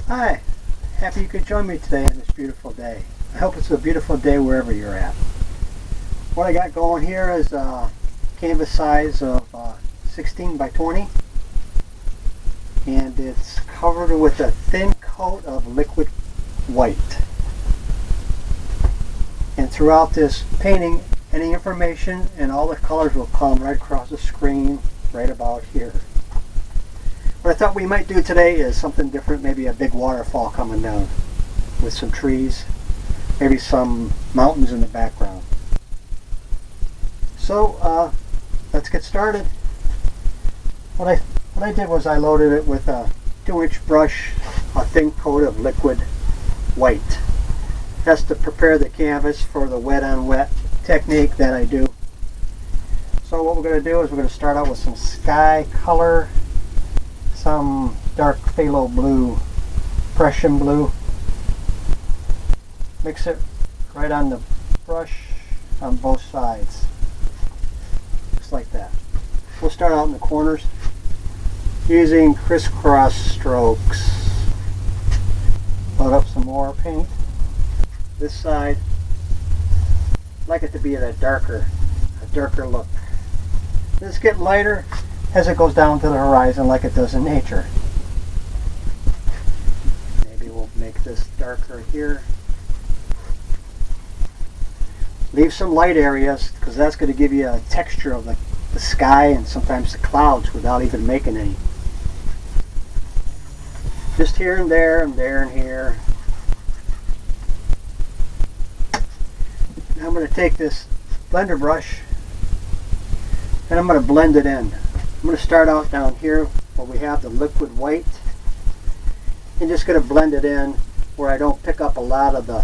Hi, happy you could join me today on this beautiful day. I hope it's a beautiful day wherever you're at. What I got going here is a canvas size of 16 by 20, and it's covered with a thin coat of liquid white. And throughout this painting, any information and all the colors will come right across the screen right about here. What I thought we might do today is something different, maybe a big waterfall coming down with some trees, maybe some mountains in the background. So let's get started. What I did was I loaded it with a 2-inch brush, a thin coat of liquid white. That's to prepare the canvas for the wet on wet technique that I do. So what we're going to do is we're going to start out with some sky color, some dark phthalo blue, Prussian blue. Mix it right on the brush on both sides, just like that. We'll start out in the corners using crisscross strokes. Load up some more paint. This side, I'd like it to be a darker look. This get lighter as it goes down to the horizon like it does in nature. Maybe we'll make this darker here. Leave some light areas because that's going to give you a texture of the sky and sometimes the clouds without even making any. Just here and there and there and here. Now I'm going to take this blender brush and I'm going to blend it in. I'm going to start out down here where we have the liquid white and just going to blend it in where I don't pick up a lot of the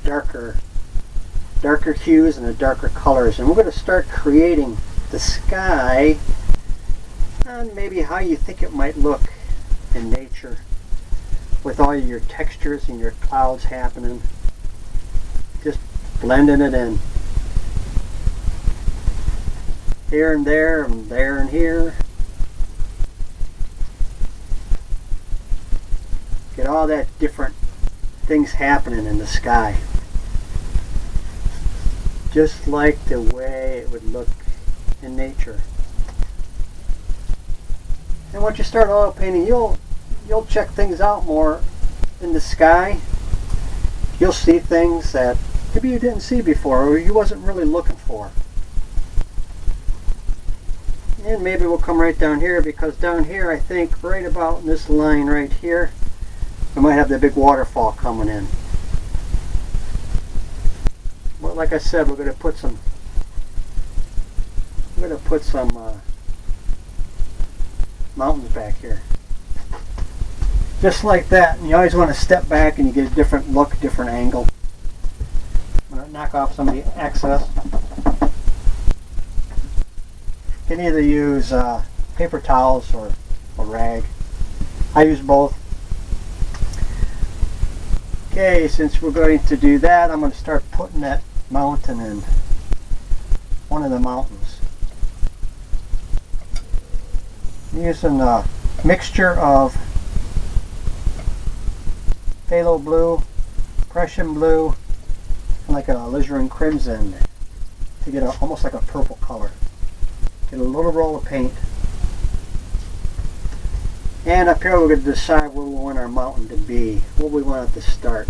darker hues and the darker colors. And we're going to start creating the sky and maybe how you think it might look in nature with all your textures and your clouds happening. Just blending it in. Here and there and there and here. Get all that different things happening in the sky. Just like the way it would look in nature. And once you start oil painting, you'll check things out more in the sky. You'll see things that maybe you didn't see before or you wasn't really looking for. And maybe we'll come right down here because down here I think right about in this line right here we might have the big waterfall coming in. Well, like I said, we're going to put some mountains back here. Just like that. And you always want to step back and you get a different look, different angle. I'm going to knock off some of the excess. You can either use paper towels or a rag. I use both. Okay, since we're going to do that, I'm going to start putting that mountain in. One of the mountains. I'm using a mixture of phthalo blue, Prussian blue, and like a alizarin crimson to get almost like a purple color. Get a little roll of paint. And up here we're going to decide where we want our mountain to be, where we want it to start.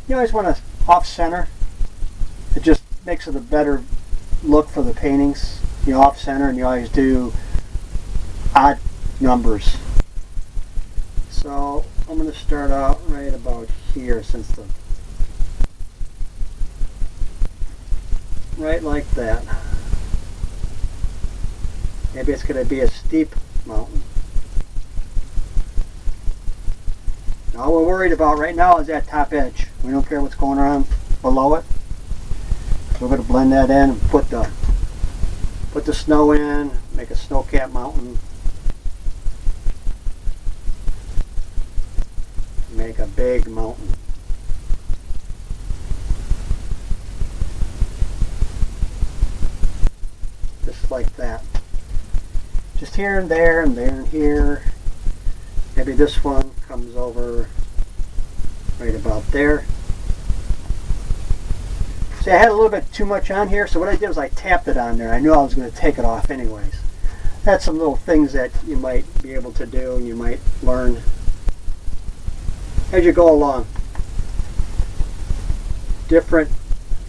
You always want to off-center. It just makes it a better look for the paintings. You off-center and you always do odd numbers. So I'm going to start out right about here right like that. Maybe it's going to be a steep mountain. All we're worried about right now is that top edge. We don't care what's going on below it. We're going to blend that in and put the snow in, make a Snowcap mountain. Make a big mountain. Just like that. Just here and there and there and here. Maybe this one comes over right about there. See, I had a little bit too much on here, so what I did was I tapped it on there. I knew I was going to take it off anyways. That's some little things that you might be able to do, and you might learn as you go along. Different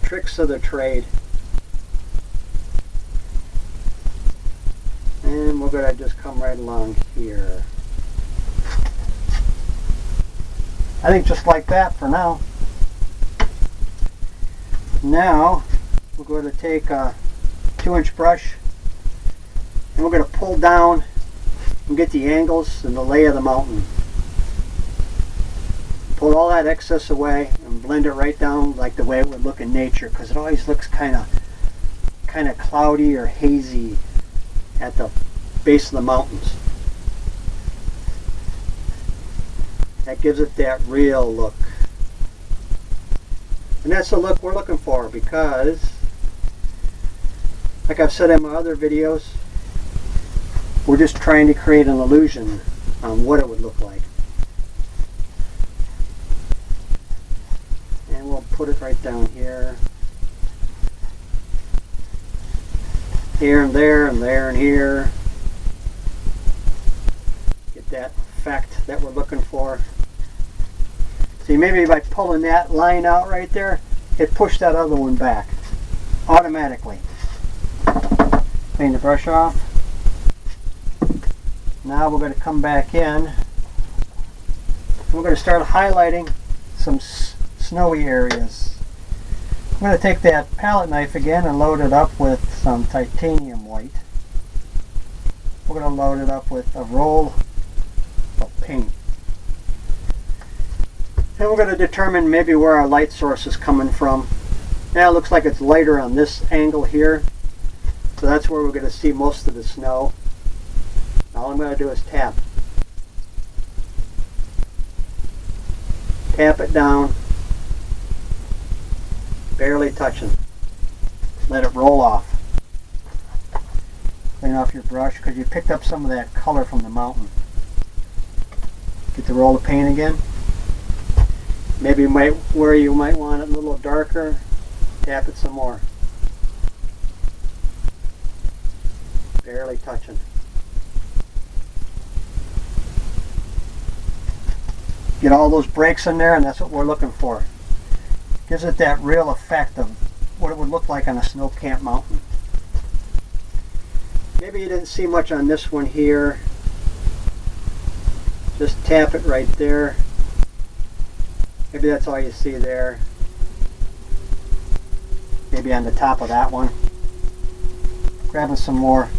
tricks of the trade. And we're going to just come right along here. I think just like that for now. Now we're going to take a 2-inch brush and we're going to pull down and get the angles and the lay of the mountain. Pull all that excess away and blend it right down like the way it would look in nature, because it always looks kind of cloudy or hazy at the base of the mountains. That gives it that real look. And that's the look we're looking for, because like I've said in my other videos, we're just trying to create an illusion on what it would look like. And we'll put it right down here. Here and there and there and here. Get that effect that we're looking for. See, maybe by pulling that line out right there, it pushed that other one back automatically. Clean the brush off. Now we're going to come back in. We're going to start highlighting some snowy areas. I'm going to take that palette knife again and load it up with some titanium white. We're going to load it up with a roll of paint. And we're going to determine maybe where our light source is coming from. Now it looks like it's lighter on this angle here. So that's where we're going to see most of the snow. All I'm going to do is tap. Tap it down. Barely touching. Let it roll off. Clean off your brush because you picked up some of that color from the mountain. Get the roll of paint again. Maybe where you might want it a little darker, tap it some more. Barely touching. Get all those breaks in there, and that's what we're looking for. Gives it that real effect of what it would look like on a snow-capped mountain. Maybe you didn't see much on this one here. Just tap it right there. Maybe that's all you see there. Maybe on the top of that one. Grabbing some more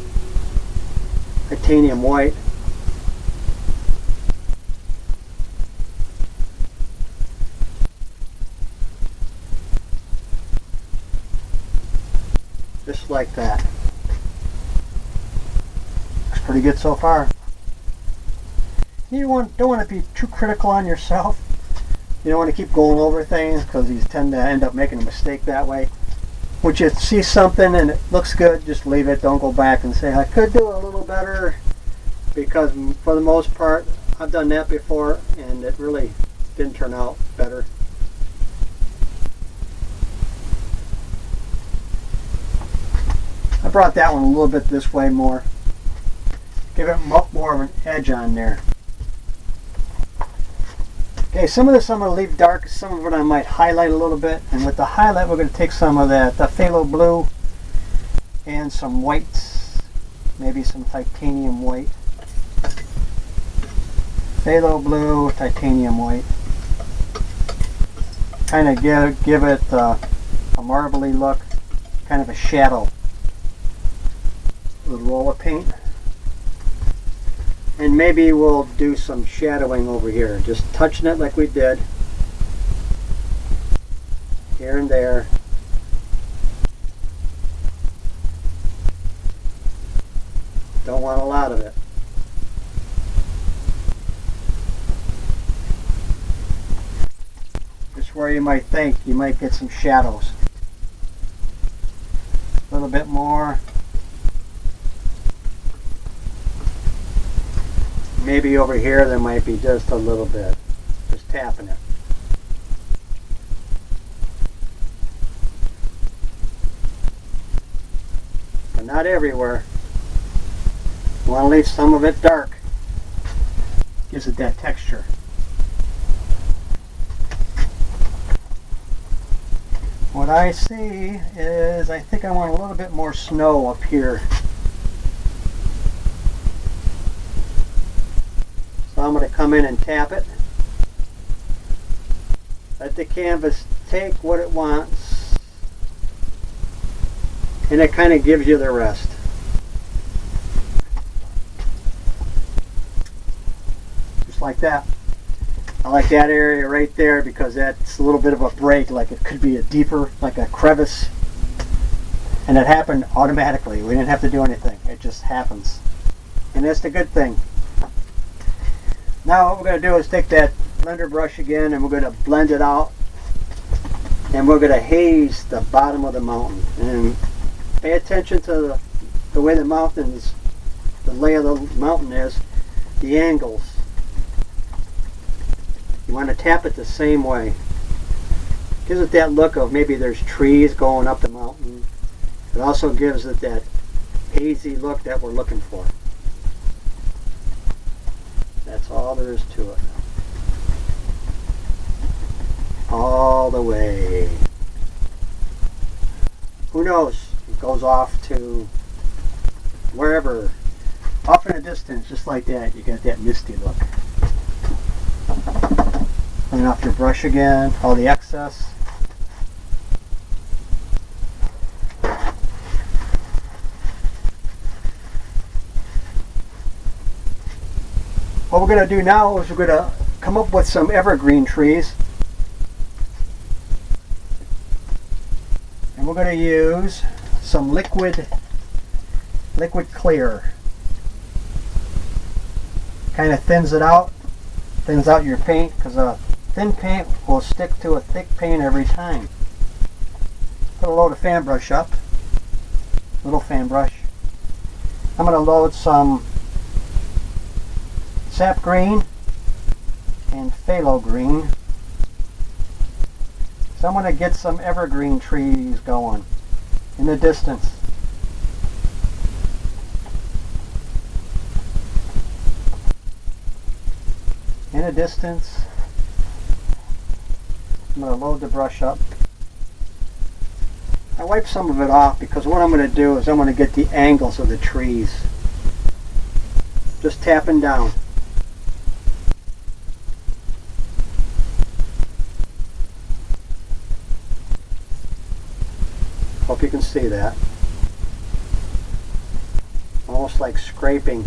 titanium white. Just like that. Looks pretty good so far. You don't want to be too critical on yourself. You don't want to keep going over things because you tend to end up making a mistake that way. When you see something and it looks good, just leave it. Don't go back and say, I could do it a little better, because for the most part, I've done that before and it really didn't turn out better. I brought that one a little bit this way more. Give it more of an edge on there. Okay, some of this I'm going to leave dark, some of it I might highlight a little bit, and with the highlight we're going to take some of that phthalo blue and some whites, maybe some titanium white. Phthalo blue, titanium white. Kind of give it a marbly look, kind of a shadow. A little roll of paint. And maybe we'll do some shadowing over here, just touching it like we did. Here and there. Don't want a lot of it. Just where you might think you might get some shadows. A little bit more. maybe over here there might be just a little bit. Just tapping it. But not everywhere. You want to leave some of it dark. Gives it that texture. What I see is I think I want a little bit more snow up here. So I'm going to come in and tap it. Let the canvas take what it wants. And it kind of gives you the rest. Just like that. I like that area right there because that's a little bit of a break, like it could be a deeper, like a crevice. And it happened automatically. We didn't have to do anything. It just happens. And that's the good thing. Now what we're going to do is take that blender brush again and we're going to blend it out. And we're going to haze the bottom of the mountain. And pay attention to the way the mountains, the lay of the mountain is, the angles. You want to tap it the same way. Gives it that look of maybe there's trees going up the mountain. It also gives it that hazy look that we're looking for. That's all there is to it. All the way. Who knows? It goes off to wherever. Off in the distance, just like that, you got that misty look. Clean off your brush again, all the excess. What we're going to do now is we're going to come up with some evergreen trees. And we're going to use some liquid clear. Kind of thins out your paint, because a thin paint will stick to a thick paint every time. Put a load of fan brush up, little fan brush. I'm going to load some sap green and phthalo green. So I'm going to get some evergreen trees going in the distance. In a distance. I'm going to load the brush up. I wipe some of it off because what I'm going to do is I'm going to get the angles of the trees. Just tapping down. Hope you can see that. Almost like scraping.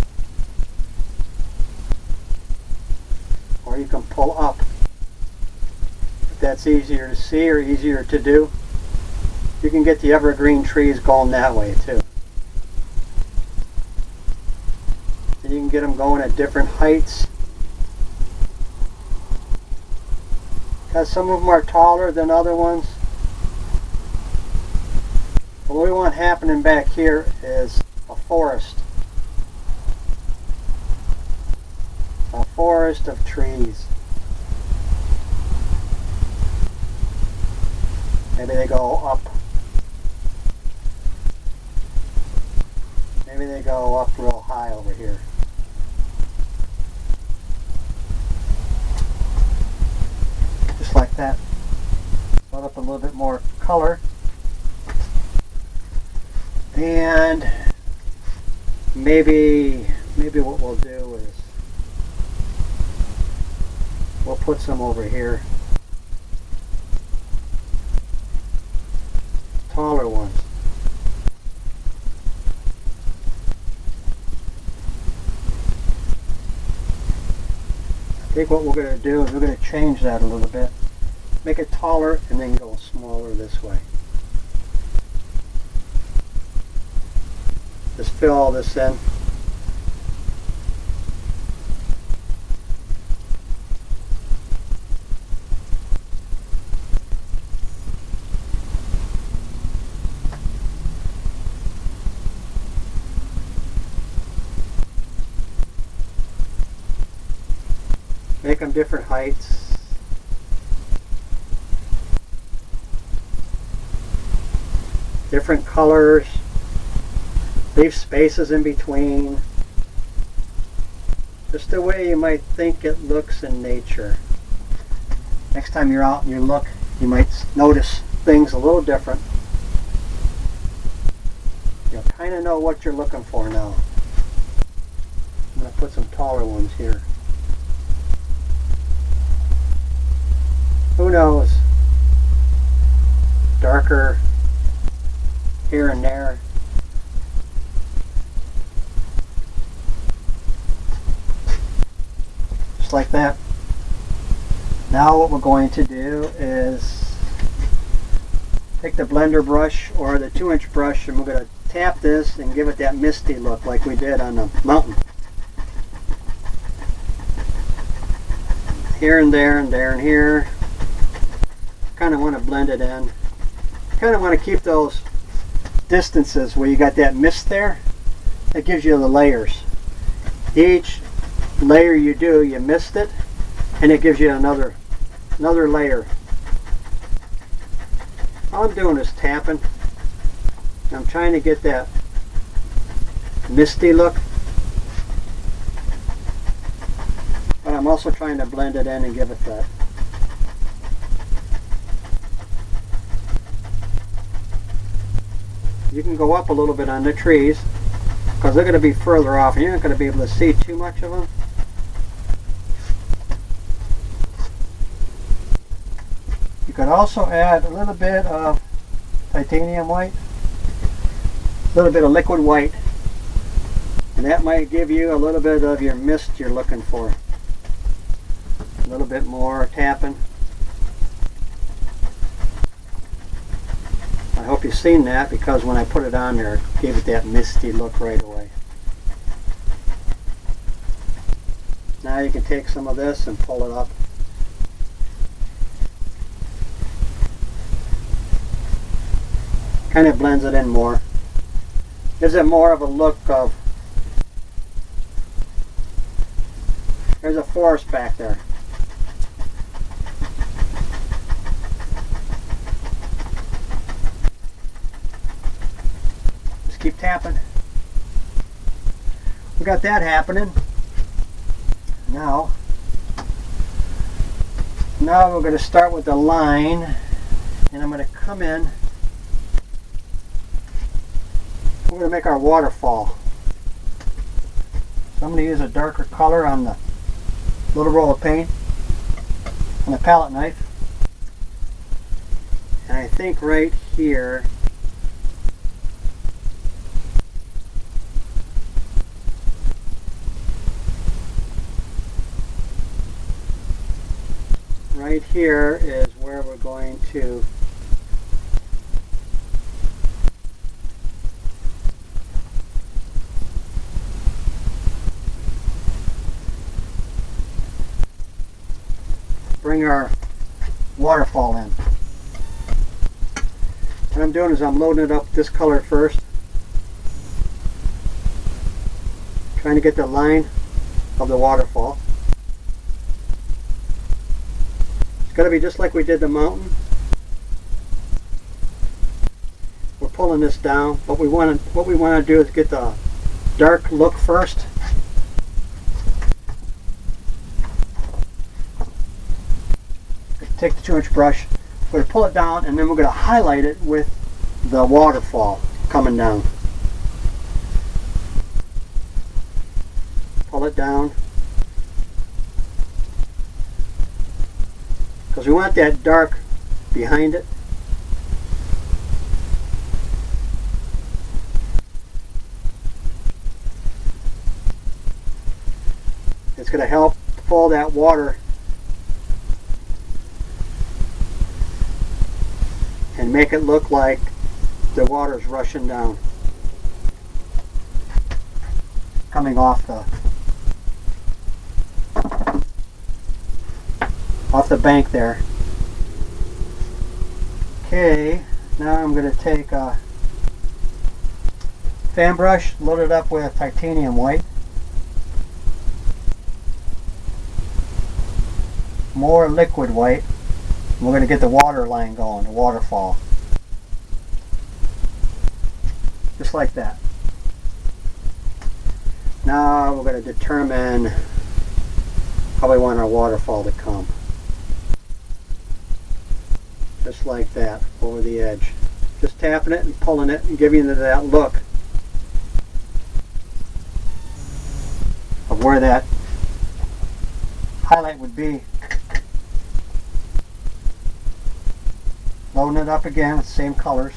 Or you can pull up. If that's easier to see or easier to do, you can get the evergreen trees going that way too. And you can get them going at different heights. Because some of them are taller than other ones. But what we want happening back here is a forest. A forest of trees. Maybe they go up. Maybe they go up real high over here. Just like that. Put up a little bit more color. And maybe what we'll do is we'll put some over here. Taller ones. I think what we're going to do is we're going to change that a little bit. Make it taller and then go smaller this way. Just fill all this in. Make them different heights. Different colors. Leave spaces in between. Just the way you might think it looks in nature. Next time you're out and you look, you might notice things a little different. You'll kind of know what you're looking for now. I'm going to put some taller ones here. Who knows? Darker here and there. Just like that. Now what we're going to do is take the blender brush or the 2-inch brush, and we're going to tap this and give it that misty look like we did on the mountain. Here and there and there and here. Kind of want to blend it in. Kind of want to keep those distances where you got that mist there. That gives you the layers. Each layer you do, you mist it, and it gives you another layer. All I'm doing is tapping. I'm trying to get that misty look, but I'm also trying to blend it in and give it that. You can go up a little bit on the trees because they're going to be further off and you're not going to be able to see too much of them. You could also add a little bit of titanium white, a little bit of liquid white, and that might give you a little bit of your mist you're looking for. A little bit more tapping. I hope you've seen that, because when I put it on there, it gave it that misty look right away. Now you can take some of this and pull it up. Kind of blends it in more. Gives it more of a look of, there's a forest back there. Just keep tapping. We got that happening. Now we're going to start with the line, and I'm going to come in. We're going to make our waterfall. So I'm going to use a darker color on the little roll of paint and a palette knife. And I think right here, is where we're going to bring our waterfall in. What I'm doing is I'm loading it up this color first, trying to get the line of the waterfall. It's got to be just like we did the mountain. We're pulling this down, but what we want to do is get the dark look first. Take the 2-inch brush, we're going to pull it down, and then we're going to highlight it with the waterfall coming down. Pull it down, because we want that dark behind it. It's going to help pull that water and make it look like the water's rushing down, coming off the bank there. Okay, now I'm going to take a fan brush, load it up with titanium white. more liquid white. And we're going to get the water line going, the waterfall. Just like that. Now we're going to determine how we want our waterfall to come. Just like that, over the edge. Just tapping it and pulling it and giving it that look of where that highlight would be. Loading it up again, same colors,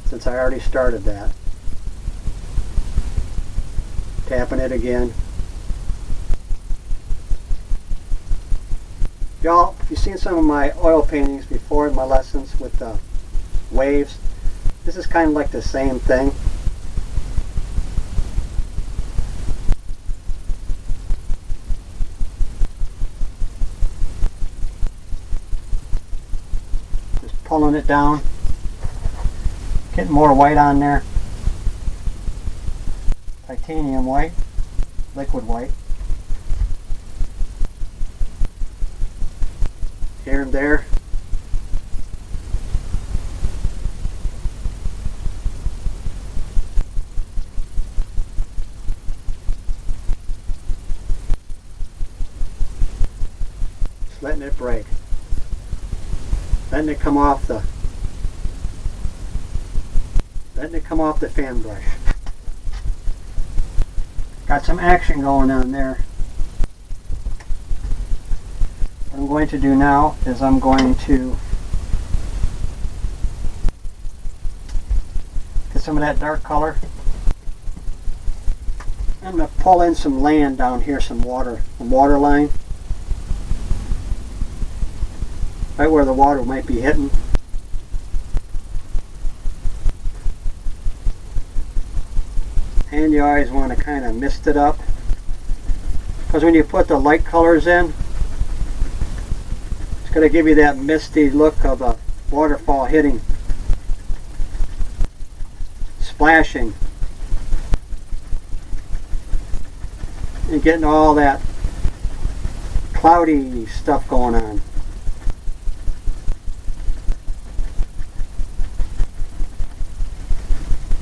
since I already started that. Tapping it again. Y'all, if you've seen some of my oil paintings before in my lessons with the waves, this is kind of like the same thing. Just pulling it down, getting more white on there. Titanium white, liquid white. Here and there. Just letting it break. Letting it come off the fan brush. Got some action going on there. What I'm going to do now is I'm going to get some of that dark color. I'm going to pull in some land down here, some water line. Right where the water might be hitting. And you always want to kind of mist it up, because when you put the light colors in, it's going to give you that misty look of a waterfall hitting, splashing, and getting all that cloudy stuff going on.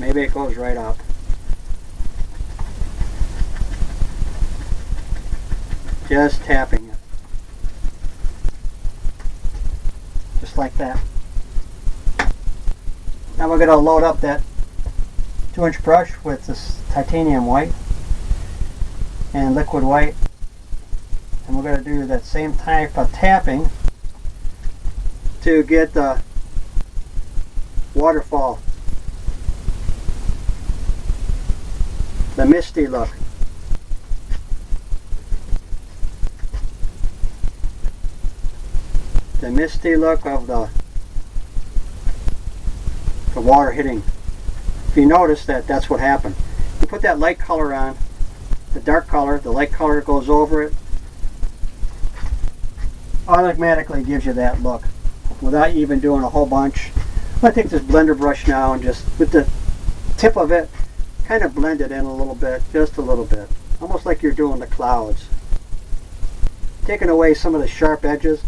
Maybe it goes right up. Just tapping it. Just like that. Now we're going to load up that 2-inch brush with this titanium white and liquid white. And we're going to do that same type of tapping to get the waterfall, the misty look. The misty look of the water hitting. If you notice that's what happened. You put that light color on, the dark color, the light color goes over it, automatically gives you that look without even doing a whole bunch. I'm going to take this blender brush now and just with the tip of it kind of blend it in a little bit, just a little bit, almost like you're doing the clouds, taking away some of the sharp edges,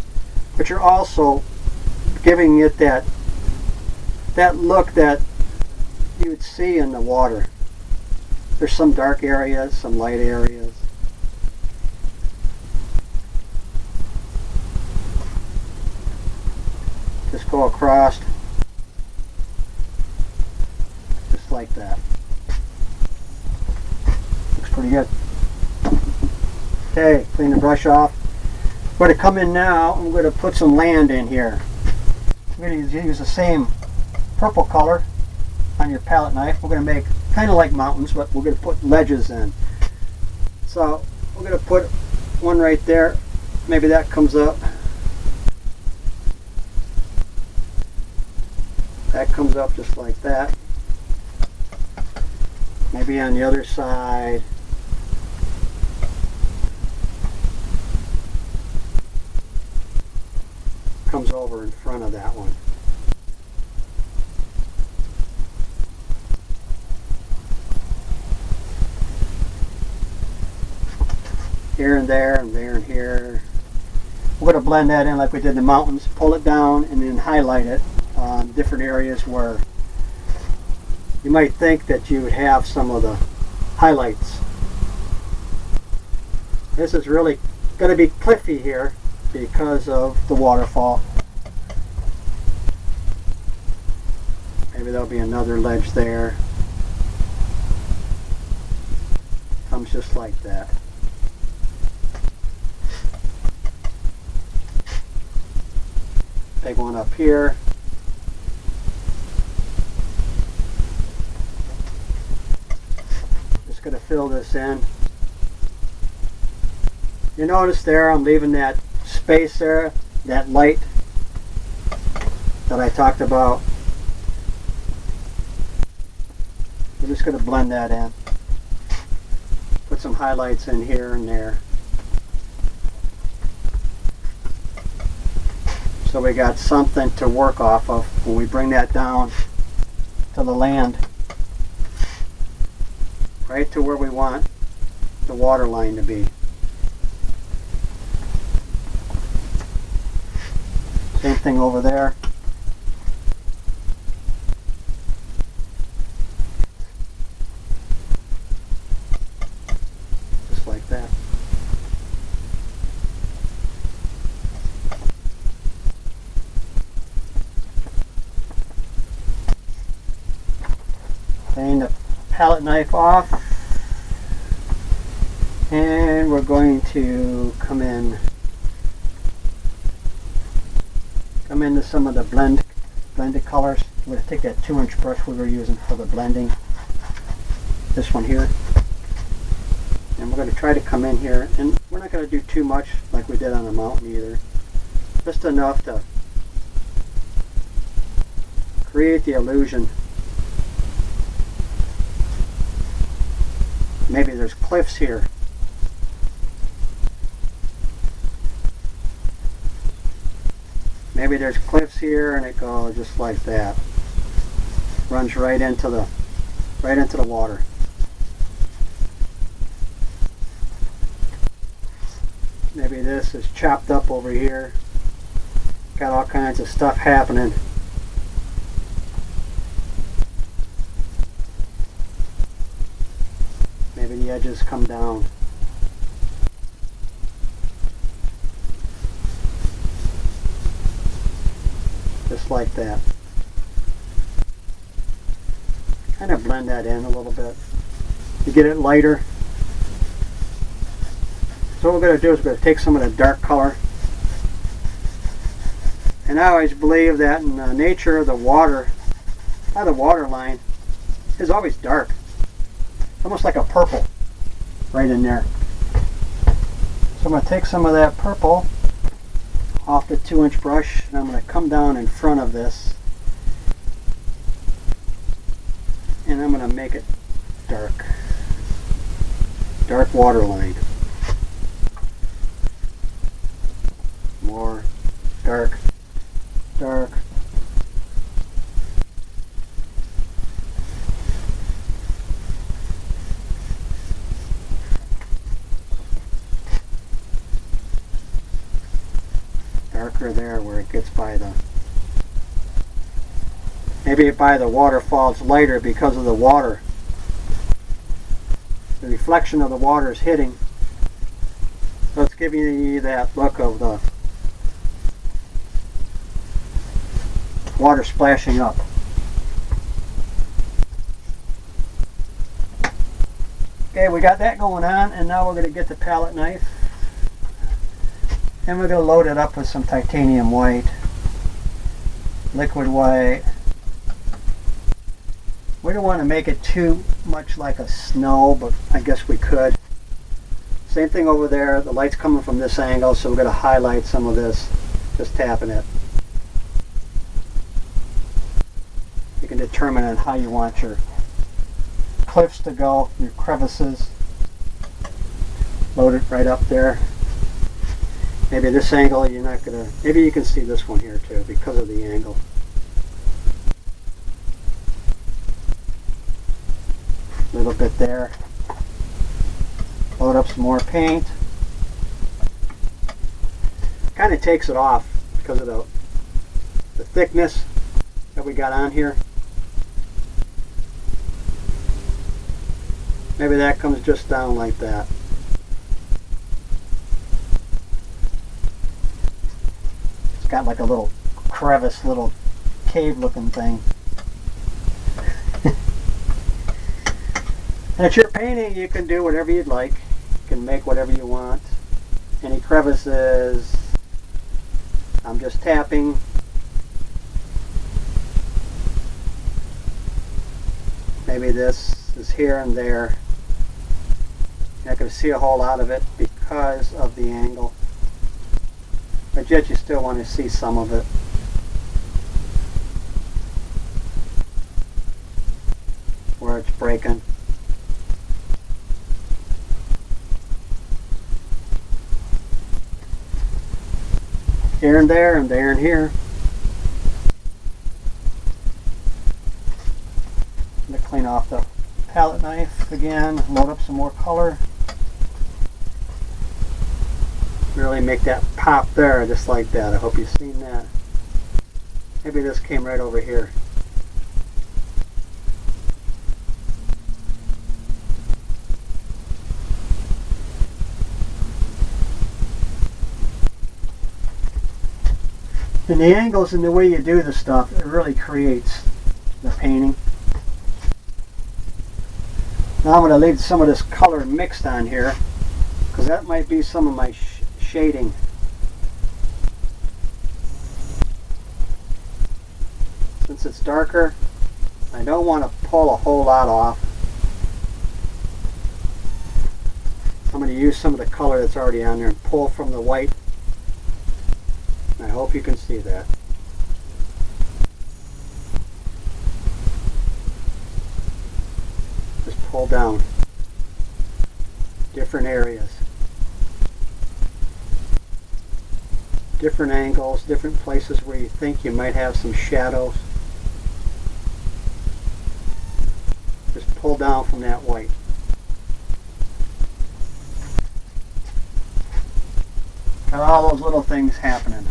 but you're also giving it that look that you would see in the water. There's some dark areas, some light areas. Just go across, just like that. Looks pretty good. Okay, clean the brush off. I'm going to come in now, I'm going to put some land in here. I'm going to use the same purple color on your palette knife. We're going to make kind of like mountains, but we're going to put ledges in. So we're going to put one right there. Maybe that comes up. That comes up just like that. Maybe on the other side. Comes over in front of that one. Here and there and there and here. We're going to blend that in like we did in the mountains, pull it down and then highlight it on different areas where you might think that you would have some of the highlights. This is really going to be cliffy here because of the waterfall. Maybe there'll be another ledge there. Comes just like that. Big one up here. Just going to fill this in. You notice there I'm leaving that space there, that light that I talked about. We're just going to blend that in. Put some highlights in here and there. So we got something to work off of when we bring that down to the land. Right to where we want the water line to be. Same thing over there. Just like that. Clean the palette knife off. And we're going to come into some of the blended colors. We're going to take that 2-inch brush we were using for the blending, this one here, and we're going to try to come in here, and we're not going to do too much like we did on the mountain either, just enough to create the illusion. Maybe there's cliffs here. Maybe there's cliffs here and it goes just like that. Runs right into the water. Maybe this is chopped up over here. Got all kinds of stuff happening. Maybe the edges come down. Just like that. Kind of blend that in a little bit to get it lighter. So what we're going to do is we're going to take some of the dark color. And I always believe that in the nature of the water, the water line is always dark. Almost like a purple right in there. So I'm going to take some of that purple off the 2-inch brush, and I'm going to come down in front of this, and I'm going to make it dark. Dark water line. More dark, dark. Darker there where it gets by the, maybe by the waterfall it's lighter because of the water. The reflection of the water is hitting. So it's giving you that look of the water splashing up. Okay, we got that going on, and now we're going to get the palette knife. And we're going to load it up with some titanium white, liquid white. We don't want to make it too much like a snow, but I guess we could. Same thing over there. The light's coming from this angle, so we're going to highlight some of this, just tapping it. You can determine on how you want your cliffs to go, your crevices. Load it right up there. Maybe this angle you're not going to, maybe you can see this one here too because of the angle. A little bit there. Load up some more paint. Kind kind of takes it off because of the thickness that we got on here. Maybe that comes just down like that. It's got like a little crevice, little cave looking thing. And it's your painting, you can do whatever you'd like. You can make whatever you want. Any crevices, I'm just tapping. Maybe this is here and there. You're not going to see a whole lot of it because of the angle. But yet you still want to see some of it. Where it's breaking. Here and there and there and here. I'm going to clean off the palette knife again, load up some more color. Really make that pop there, just like that. I hope you've seen that. Maybe this came right over here. And the angles and the way you do the stuff, it really creates the painting. Now I'm going to leave some of this color mixed on here, because that might be some of my shading. Since it's darker, I don't want to pull a whole lot off. I'm going to use some of the color that's already on there and pull from the white. I hope you can see that. Just pull down different areas, different angles, different places where you think you might have some shadows. Just pull down from that white. Got all those little things happening.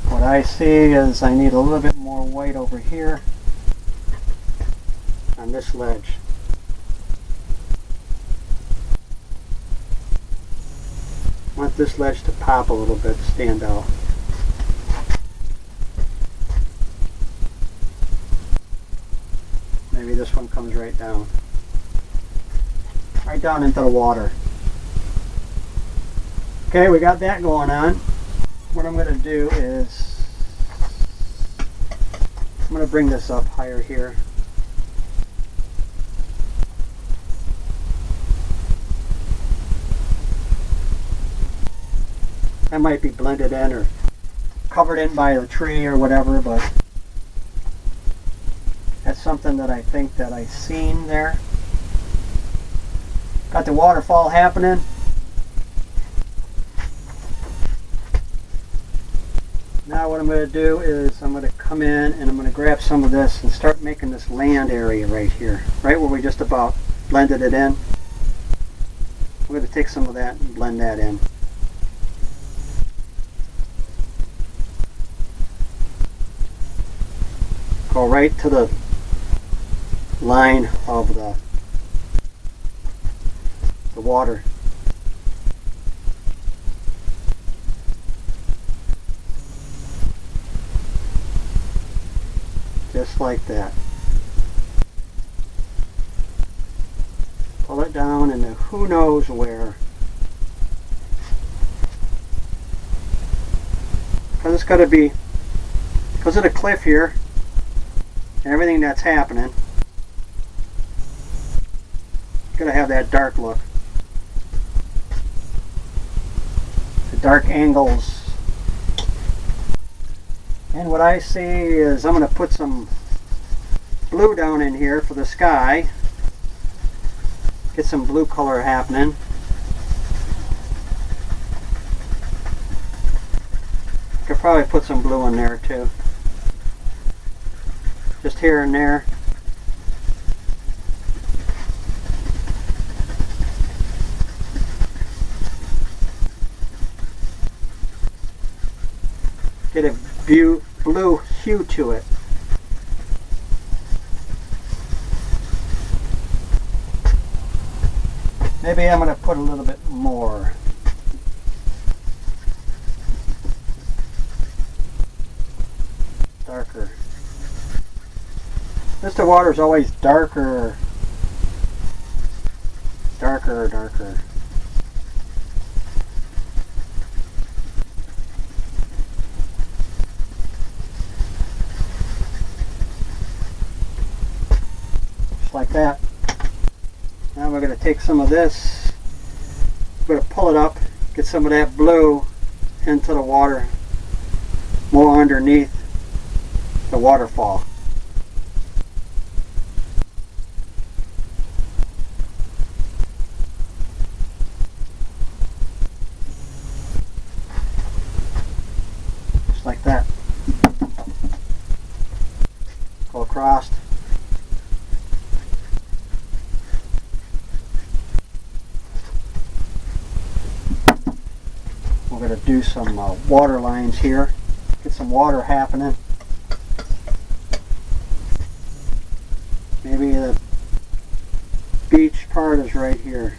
What I see is I need a little bit more white over here on this ledge. I want this ledge to pop a little bit, stand out. Maybe this one comes right down. Right down into the water. Okay, we got that going on. What I'm going to do is I'm going to bring this up higher here. That might be blended in or covered in by a tree or whatever, but that's something that I think that I've seen there. Got the waterfall happening. Now what I'm going to do is I'm going to come in and I'm going to grab some of this and start making this land area right here, right where we just about blended it in. I'm going to take some of that and blend that in. Go right to the line of the water. Just like that. Pull it down into who knows where. Because it's got to be, because of the cliff here, and everything that's happening, it's got to have that dark look. The dark angles. And what I see is I'm going to put some blue down in here for the sky. Get some blue color happening. I could probably put some blue in there too. Just here and there. blue hue to it. Maybe I'm going to put a little bit more. Darker. The water is always darker. Darker, darker. Just like that. Now we're going to take some of this, we're going to pull it up, get some of that blue into the water, more underneath the waterfall. Just like that. Go across. We're going to do some water lines here, get some water happening. Maybe the beach part is right here.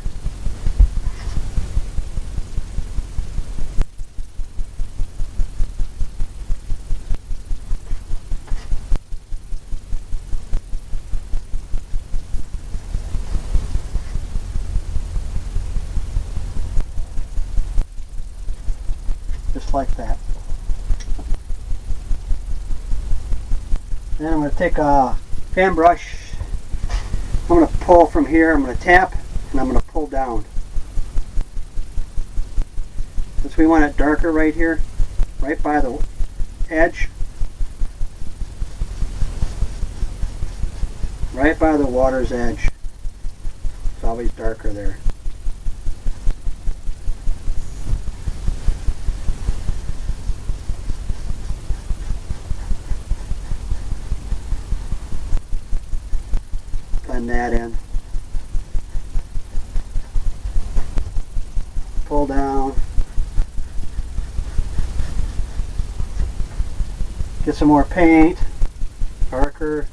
Just like that. Then I'm going to take a fan brush. I'm going to pull from here. I'm going to tap and I'm going to pull down. Since we want it darker right here, right by the edge, right by the water's edge. It's always darker there. Blend that in. Pull down. Get some more paint. Darker.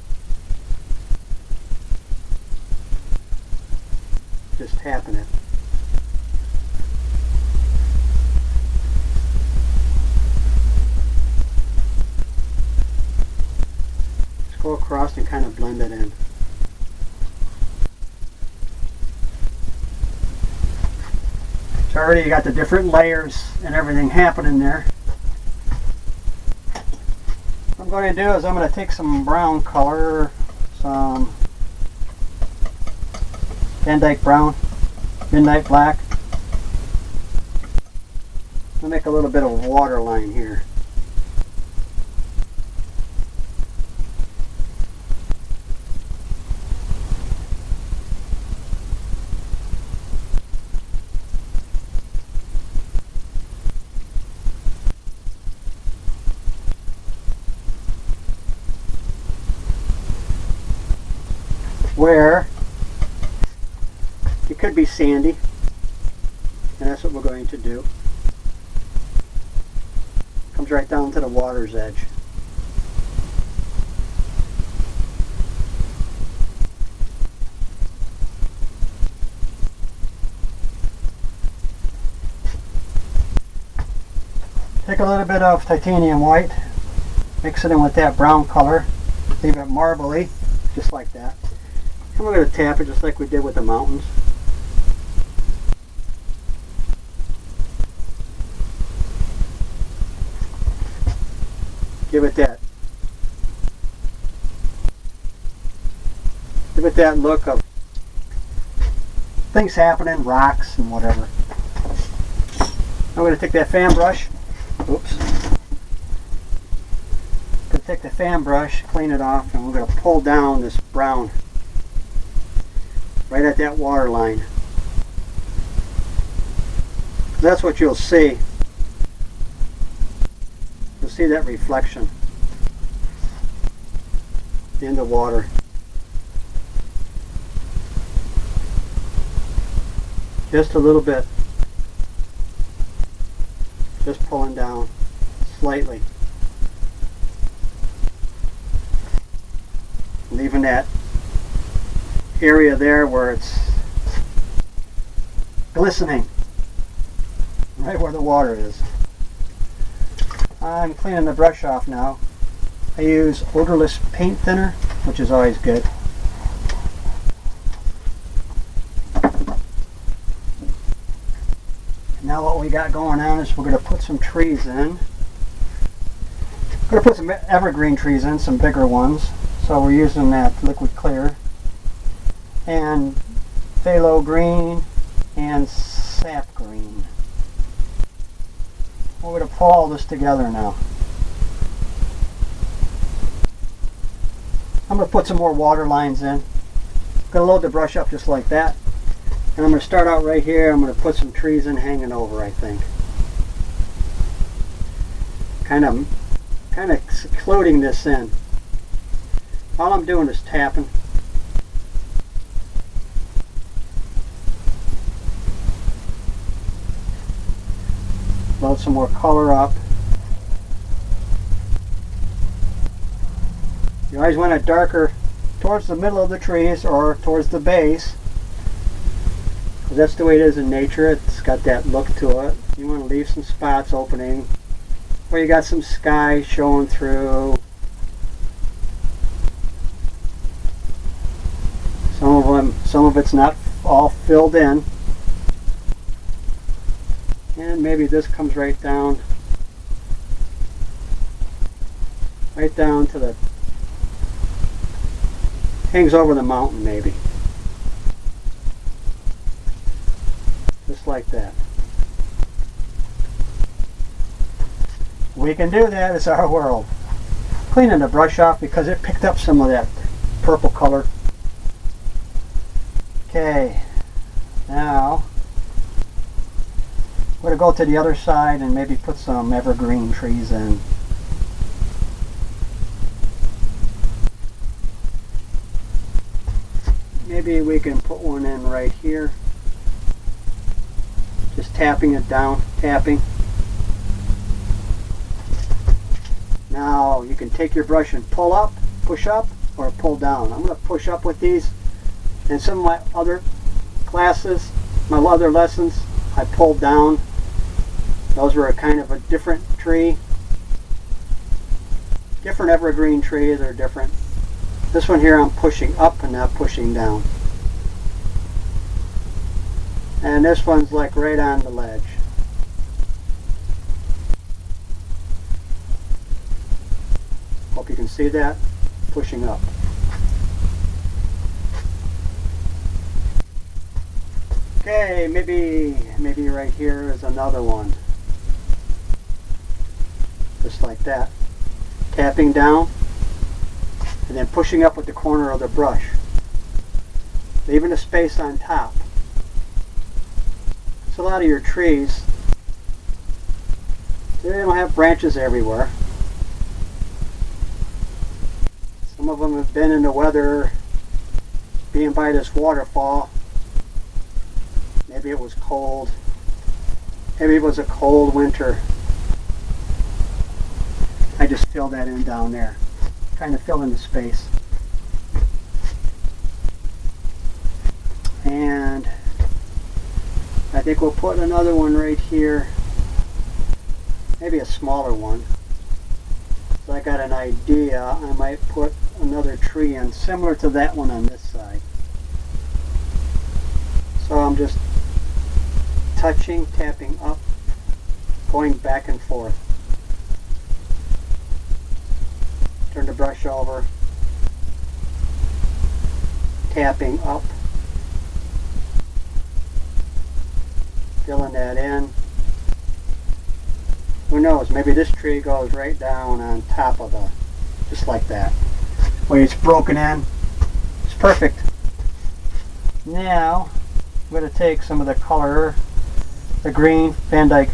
Just tapping it. Just go across and kind of blend it in. So already you got the different layers and everything happening there. What I'm going to do is I'm going to take some brown color, some Van Dyke brown, midnight black. I'll make a little bit of a water line here. Where it could be sandy, and that's what we're going to do. Comes right down to the water's edge. Take a little bit of titanium white, mix it in with that brown color, leave it marbly, just like that. And we're going to tap it just like we did with the mountains. Give it that look of things happening, rocks and whatever. I'm going to take that fan brush. Oops. Going to take the fan brush, clean it off, and we're going to pull down this brown right at that water line. That's what you'll see. You'll see that reflection in the water. Just a little bit. Just pulling down slightly. leaving that area there where it's glistening, right where the water is. I'm cleaning the brush off now. I use odorless paint thinner, which is always good. Now what we got going on is we're going to put some trees in. We're going to put some evergreen trees in, some bigger ones. So we're using that liquid clear and phthalo green and sap green. We're going to pull all this together now. I'm going to put some more water lines in. I'm going to load the brush up just like that. And I'm going to start out right here. I'm going to put some trees in hanging over, I think. Kind of secluding this in. All I'm doing is tapping. Load some more color up. You always want it darker towards the middle of the trees or towards the base. That's the way it is in nature. It's got that look to it. You want to leave some spots opening where you got some sky showing through. Some of it's not all filled in. And maybe this comes right down to the, hangs over the mountain maybe. Just like that. We can do that. It's our world. Cleaning the brush off because it picked up some of that purple color. Okay, now we're going to go to the other side and maybe put some evergreen trees in. Maybe we can put one in right here. Just tapping it down, tapping. Now you can take your brush and pull up, push up, or pull down. I'm going to push up with these. In some of my other classes, my other lessons, I pulled down. Those were a kind of a different tree. Different evergreen trees are different. This one here I'm pushing up and not pushing down. And this one's like right on the ledge. Hope you can see that. Pushing up. Okay, maybe right here is another one. Just like that. Tapping down and then pushing up with the corner of the brush. Leaving a space on top. So a lot of your trees, they don't have branches everywhere. Some of them have been in the weather, being by this waterfall. Maybe it was cold. Maybe it was a cold winter. I just filled that in down there. Trying to fill in the space. And I think we'll put another one right here. Maybe a smaller one. So I got an idea. I might put another tree in similar to that one on this side. So I'm just touching, tapping up, going back and forth. Turn the brush over, tapping up, filling that in. Who knows, maybe this tree goes right down on top of the, just like that. Where it's broken in. It's perfect. Now, I'm going to take some of the color, the green, Van Dyke,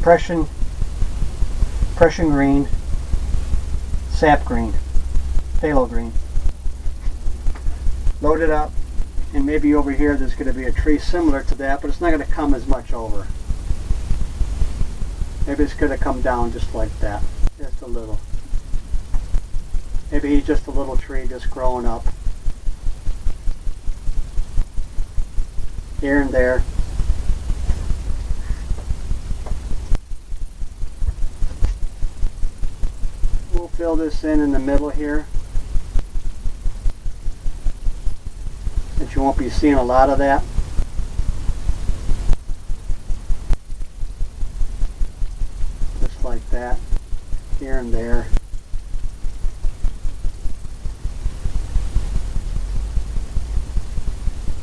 Prussian green, sap green, phthalo green. Load it up, and maybe over here there's going to be a tree similar to that, but it's not going to come as much over. Maybe it's going to come down just like that, just a little. Maybe he's just a little tree just growing up. Here and there. We'll fill this in the middle here. But you won't be seeing a lot of that. Just like that. Here and there.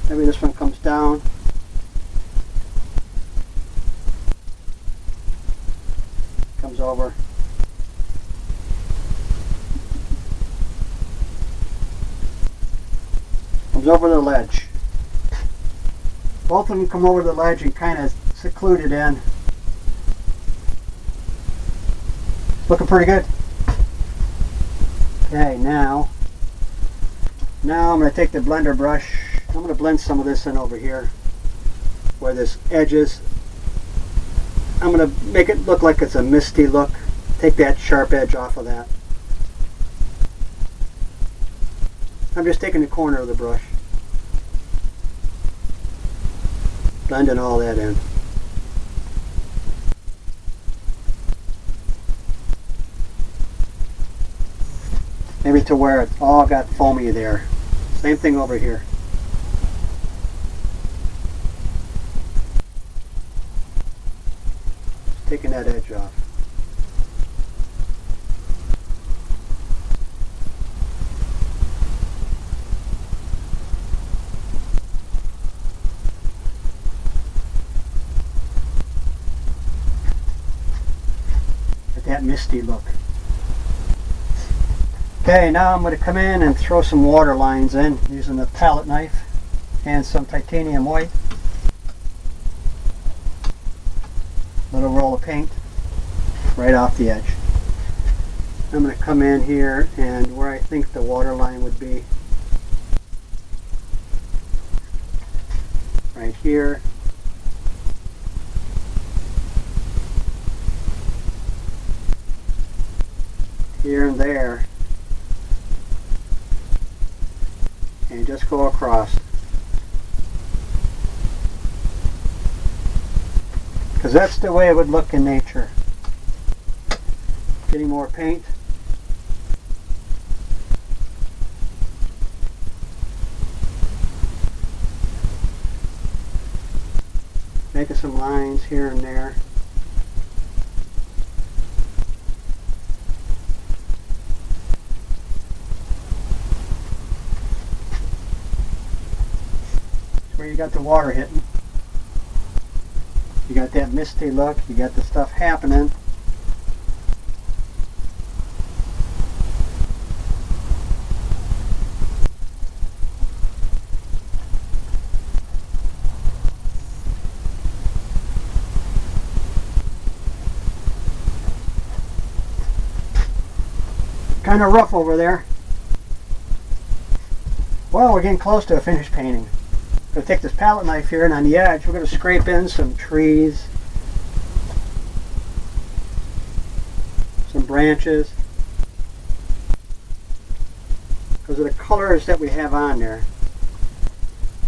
Maybe this one comes down. Comes over. Comes over the ledge. Both of them come over the ledge and kind of secluded in. Looking pretty good. Okay, now I'm going to take the blender brush. I'm going to blend some of this in over here where this edge is. I'm going to make it look like it's a misty look. Take that sharp edge off of that. I'm just taking the corner of the brush. Blending all that in. Maybe to where it all got foamy there. Same thing over here. Taking that edge off. Get that misty look. Okay, now I'm going to come in and throw some water lines in using a palette knife and some titanium white. Little roll of paint right off the edge. I'm going to come in here and where I think the water line would be, right here. Here and there. And just go across. Because that's the way it would look in nature. Getting more paint. Making some lines here and there. That's where you got the water hitting. You got that misty look, you got the stuff happening. Kind of rough over there. Well, we're getting close to a finished painting. I'm going to take this palette knife here and on the edge we're going to scrape in some trees, some branches, because of the colors that we have on there.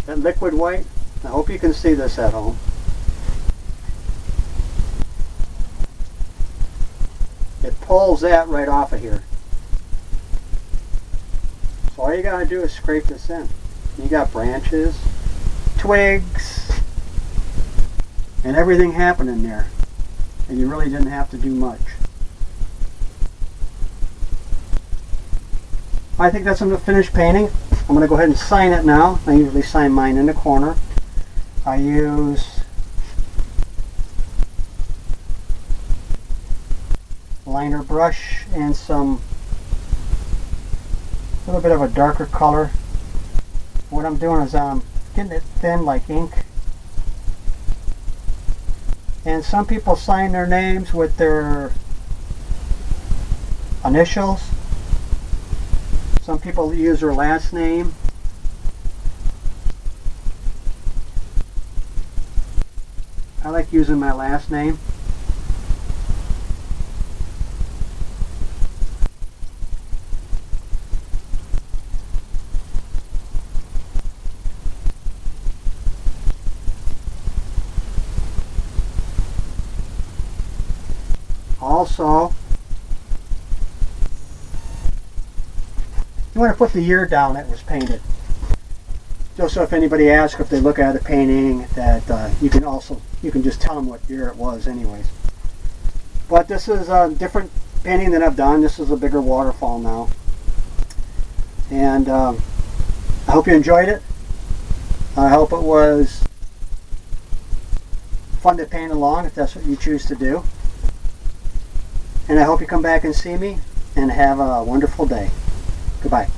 That liquid white, I hope you can see this at home. It pulls that right off of here. So all you got to do is scrape this in. You got branches, twigs, and everything happening there, and you really didn't have to do much. I think that's a finished painting. I'm going to go ahead and sign it now. I usually sign mine in the corner. I use liner brush and some little bit of a darker color. What I'm doing is getting it thin like ink. And some people sign their names with their initials. Some people use their last name. I like using my last name. Also, you want to put the year down that it was painted. Just so if anybody asks, if they look at a painting, that you can just tell them what year it was anyways. But this is a different painting that I've done. This is a bigger waterfall now. And I hope you enjoyed it. I hope it was fun to paint along if that's what you choose to do. And I hope you come back and see me and have a wonderful day. Goodbye.